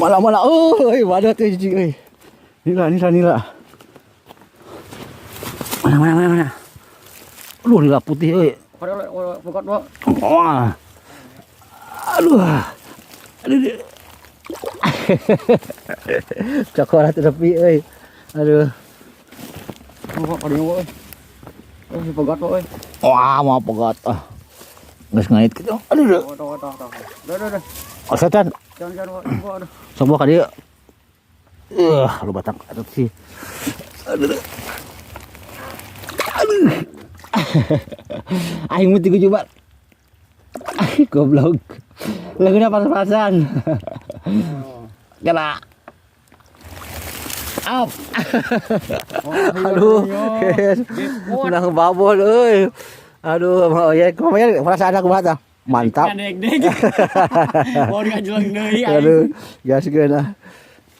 Malah-malah. Waduh tuh jijik euy. Nila. Mana. Aduh, nila putih euy. Pokok do. Wah. Aduh. Cokor atuh tepi euy. Aduh. Pokok ada euy. Pokok do euy. Wah, mau pegot. Geus ngait kitu. Aduh. Dah. Oh, setan. Jangan. Sok ka dieu. Lu batak atuh sih. Aduh. Aing mesti ku coba. Goblok. Laguna pas-pasan. Kena. Up. Aduh. Udah babol euy. Aduh, ya kemarin perasaan aku mata. Mantap. Dek. Mau digajeleng deui. Aduh, gaskeun ah.